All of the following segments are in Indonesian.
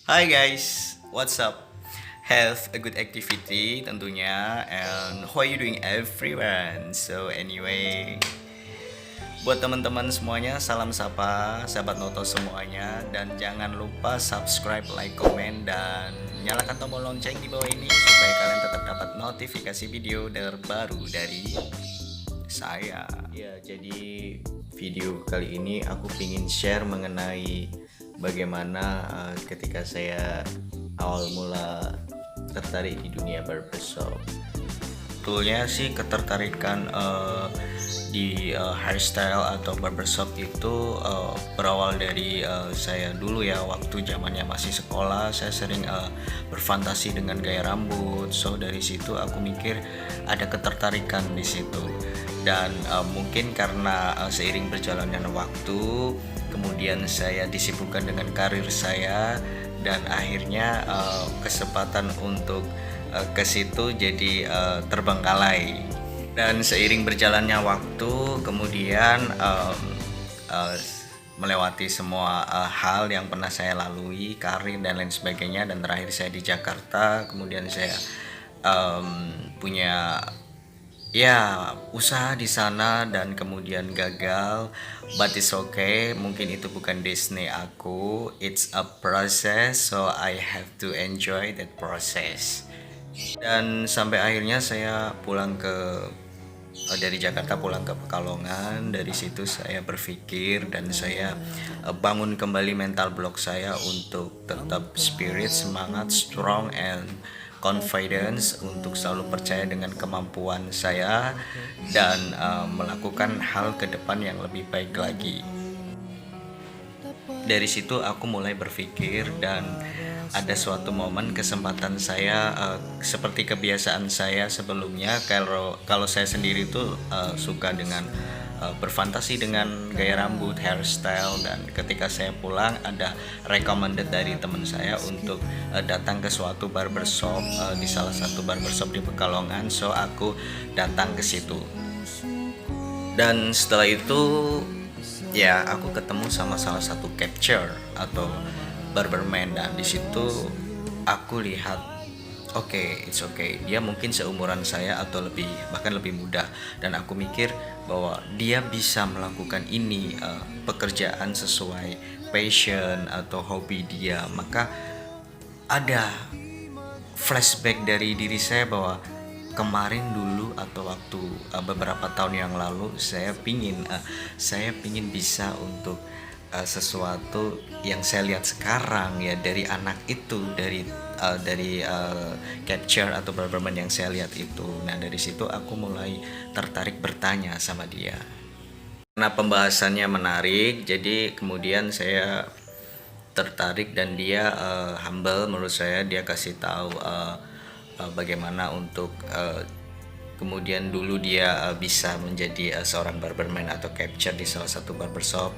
Hi guys, what's up? Have a good activity tentunya, and how are you doing everyone? So anyway, buat teman-teman semuanya, salam sapa, sahabat Noto semuanya, dan jangan lupa subscribe, like, komen, dan nyalakan tombol lonceng di bawah ini supaya kalian tetap dapat notifikasi video terbaru dari saya. Ya, jadi video kali ini aku ingin share mengenai bagaimana ketika saya awal mula tertarik di dunia barbershop. Sebetulnya sih ketertarikan di hairstyle atau barbershop itu berawal dari saya dulu ya, waktu zamannya masih sekolah saya sering berfantasi dengan gaya rambut. So dari situ aku mikir ada ketertarikan di situ, dan mungkin karena seiring berjalannya waktu kemudian saya disibukkan dengan karir saya, dan akhirnya kesempatan untuk ke situ jadi terbengkalai. Dan seiring berjalannya waktu kemudian uh, melewati semua hal yang pernah saya lalui, karir dan lain sebagainya, dan terakhir saya di Jakarta. Kemudian saya punya ya usaha di sana dan kemudian gagal, but it's okay. Mungkin itu bukan destiny aku, it's a process, so I have to enjoy that process. Dan sampai akhirnya saya pulang dari Jakarta pulang ke Pekalongan. Dari situ saya berpikir dan saya bangun kembali mental block saya untuk tetap spirit, semangat, strong and confidence, untuk selalu percaya dengan kemampuan saya dan melakukan hal ke depan yang lebih baik lagi. Dari situ aku mulai berpikir, dan ada suatu momen kesempatan saya, seperti kebiasaan saya sebelumnya, kalau saya sendiri tuh suka dengan berfantasi dengan gaya rambut, hairstyle, dan ketika saya pulang ada recommended dari teman saya untuk datang ke suatu barbershop, di salah satu barbershop di Pekalongan. So aku datang ke situ, dan setelah itu ya aku ketemu sama salah satu capture atau barberman, dan di situ aku lihat it's okay, dia mungkin seumuran saya atau lebih, bahkan lebih muda, dan aku mikir bahwa dia bisa melakukan ini, pekerjaan sesuai passion atau hobi dia. Maka ada flashback dari diri saya bahwa kemarin dulu atau waktu beberapa tahun yang lalu saya pingin bisa untuk sesuatu yang saya lihat sekarang ya, dari anak itu, dari capture atau barberman yang saya lihat itu. Nah dari situ aku mulai tertarik bertanya sama dia. Karena pembahasannya menarik, jadi kemudian saya tertarik, dan dia humble menurut saya. Dia kasih tahu bagaimana untuk kemudian dulu dia bisa menjadi seorang barberman atau capture di salah satu barbershop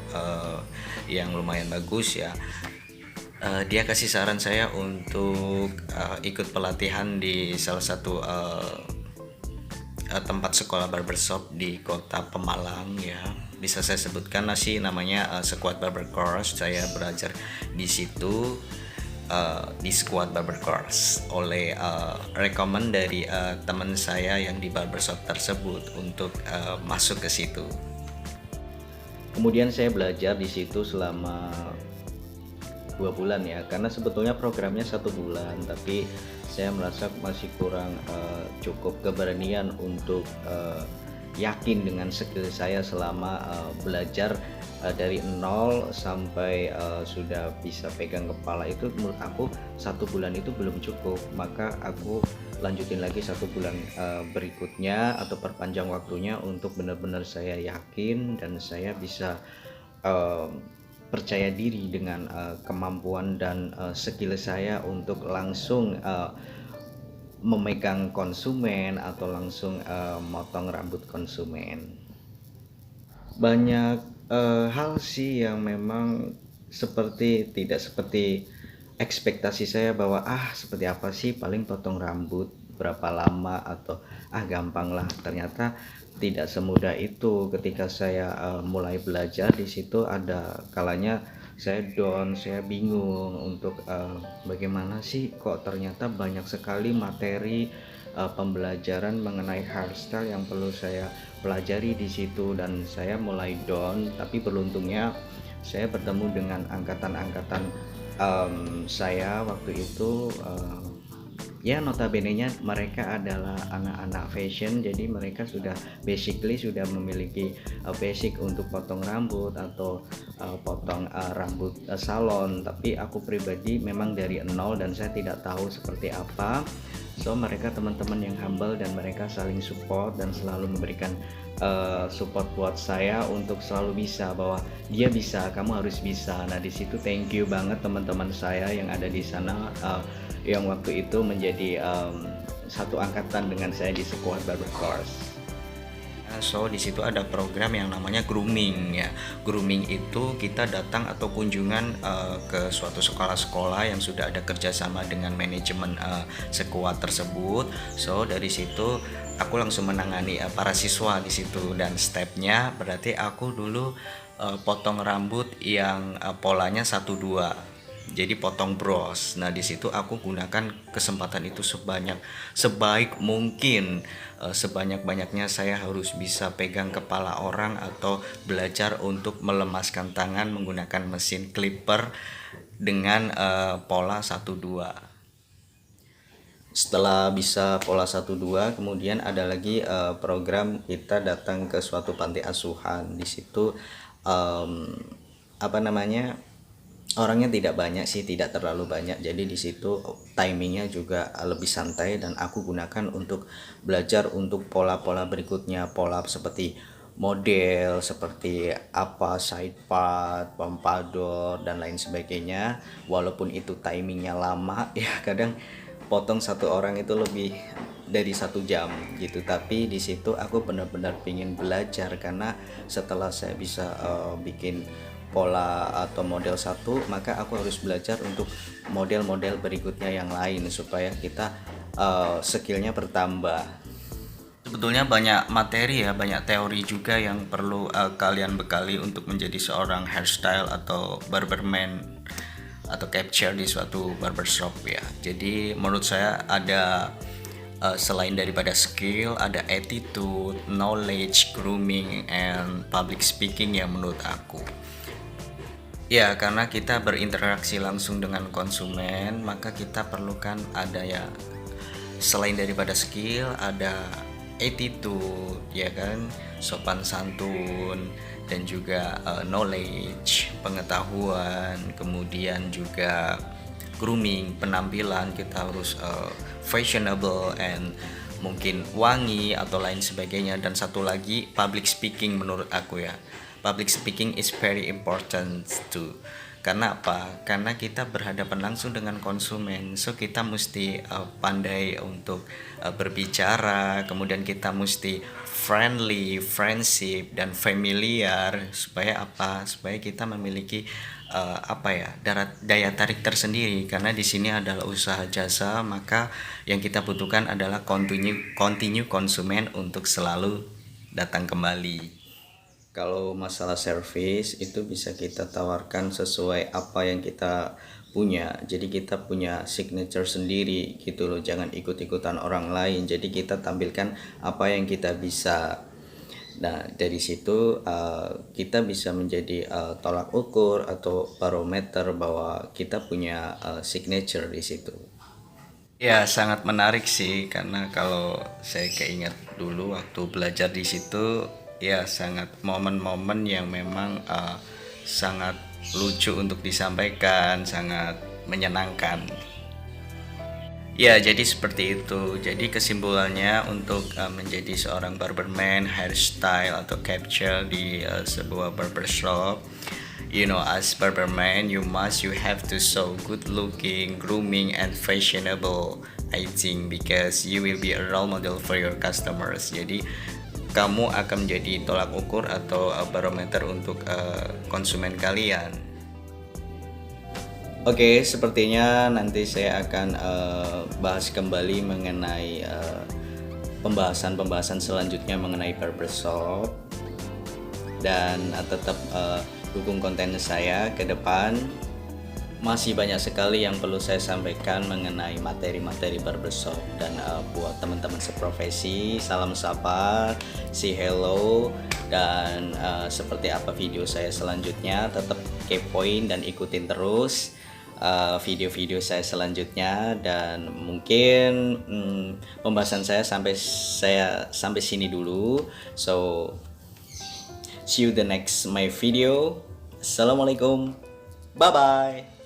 yang lumayan bagus ya. Dia kasih saran saya untuk ikut pelatihan di salah satu tempat sekolah barbershop di kota Pemalang ya. Bisa saya sebutkan sih namanya Squad Barber Course. Saya belajar di situ, di Squad Barber Course oleh rekomend dari teman saya yang di barbershop tersebut untuk masuk ke situ. Kemudian saya belajar di situ selama 2 bulan ya, karena sebetulnya programnya 1 bulan, tapi saya merasa masih kurang cukup keberanian untuk yakin dengan skill saya selama belajar dari nol sampai sudah bisa pegang kepala. Itu menurut aku 1 bulan itu belum cukup, maka aku lanjutin lagi 1 bulan berikutnya atau perpanjang waktunya untuk benar-benar saya yakin dan saya bisa percaya diri dengan kemampuan dan skill saya untuk langsung memegang konsumen atau langsung motong rambut konsumen. Banyak hal sih yang memang tidak seperti ekspektasi saya, bahwa seperti apa sih paling potong rambut berapa lama, atau gampang lah. Ternyata tidak semudah itu. Ketika saya mulai belajar di situ, ada kalanya saya down, saya bingung untuk bagaimana sih kok ternyata banyak sekali materi pembelajaran mengenai hairstyle yang perlu saya pelajari di situ, dan saya mulai down. Tapi beruntungnya saya bertemu dengan angkatan-angkatan saya waktu itu. Ya, notabene-nya mereka adalah anak-anak fashion, jadi mereka sudah memiliki basic untuk potong rambut atau potong rambut salon. Tapi aku pribadi memang dari nol dan saya tidak tahu seperti apa. So mereka teman-teman yang humble dan mereka saling support dan selalu memberikan support buat saya untuk selalu bisa, bahwa dia bisa, kamu harus bisa. Nah di situ thank you banget teman-teman saya yang ada di sana, yang waktu itu menjadi satu angkatan dengan saya di Sekuat Barber Course. So di situ ada program yang namanya grooming ya. Grooming itu kita datang atau kunjungan ke suatu sekolah-sekolah yang sudah ada kerjasama dengan manajemen Sekuat tersebut. So dari situ aku langsung menangani para siswa di situ, dan stepnya berarti aku dulu potong rambut yang polanya 1-2. Jadi potong bros. Nah, di situ aku gunakan kesempatan itu sebaik mungkin. Sebanyak-banyaknya saya harus bisa pegang kepala orang atau belajar untuk melemaskan tangan menggunakan mesin clipper dengan pola 1-2. Setelah bisa pola 1-2, kemudian ada lagi program kita datang ke suatu panti asuhan. Di situ orangnya tidak banyak sih, tidak terlalu banyak. Jadi di situ timingnya juga lebih santai, dan aku gunakan untuk belajar untuk pola-pola berikutnya, pola seperti model, seperti apa side part, pompadour dan lain sebagainya. Walaupun itu timingnya lama ya, kadang potong satu orang itu lebih dari 1 jam gitu, tapi di situ aku benar-benar ingin belajar, karena setelah saya bisa bikin pola atau model satu, maka aku harus belajar untuk model-model berikutnya yang lain supaya kita skillnya bertambah. Sebetulnya banyak materi ya, banyak teori juga yang perlu kalian bekali untuk menjadi seorang hairstyle atau barberman atau capture di suatu barbershop ya. Jadi menurut saya ada selain daripada skill, ada attitude, knowledge, grooming, and public speaking yang menurut aku. Ya, karena kita berinteraksi langsung dengan konsumen, maka kita perlukan ada ya, selain daripada skill, ada attitude, ya kan, sopan santun, dan juga knowledge, pengetahuan, kemudian juga grooming, penampilan kita harus fashionable and mungkin wangi atau lain sebagainya. Dan satu lagi public speaking menurut aku ya. Public speaking is very important too. Karena apa? Karena kita berhadapan langsung dengan konsumen, so kita mesti pandai untuk berbicara, kemudian kita mesti friendly, friendship, dan familiar, supaya apa? Supaya kita memiliki daya tarik tersendiri. Karena di sini adalah usaha jasa, maka yang kita butuhkan adalah continue konsumen untuk selalu datang kembali. Kalau masalah service itu bisa kita tawarkan sesuai apa yang kita punya. Jadi kita punya signature sendiri gitu loh. Jangan ikut-ikutan orang lain. Jadi kita tampilkan apa yang kita bisa. Nah dari situ kita bisa menjadi tolak ukur atau barometer bahwa kita punya signature di situ. Ya, sangat menarik sih, karena kalau saya keinget dulu waktu belajar di situ, ya sangat momen-momen yang memang sangat lucu untuk disampaikan, sangat menyenangkan. Ya, jadi seperti itu. Jadi kesimpulannya untuk menjadi seorang barberman, hairstyle atau capture di sebuah barbershop, as barberman, you have to so good looking, grooming, and fashionable, I think, because you will be a role model for your customers. Jadi kamu akan menjadi tolak ukur atau barometer untuk konsumen kalian. Oke, sepertinya nanti saya akan bahas kembali mengenai pembahasan selanjutnya mengenai barbershop, dan tetap dukung konten saya ke depan. Masih banyak sekali yang perlu saya sampaikan mengenai materi-materi barbershop. Dan buat teman-teman seprofesi, salam sapa, say hello. Dan seperti apa video saya selanjutnya, tetap kepoin dan ikutin terus video-video saya selanjutnya. Dan mungkin pembahasan saya sampai sini dulu. So see you the next my video. Assalamualaikum, bye bye.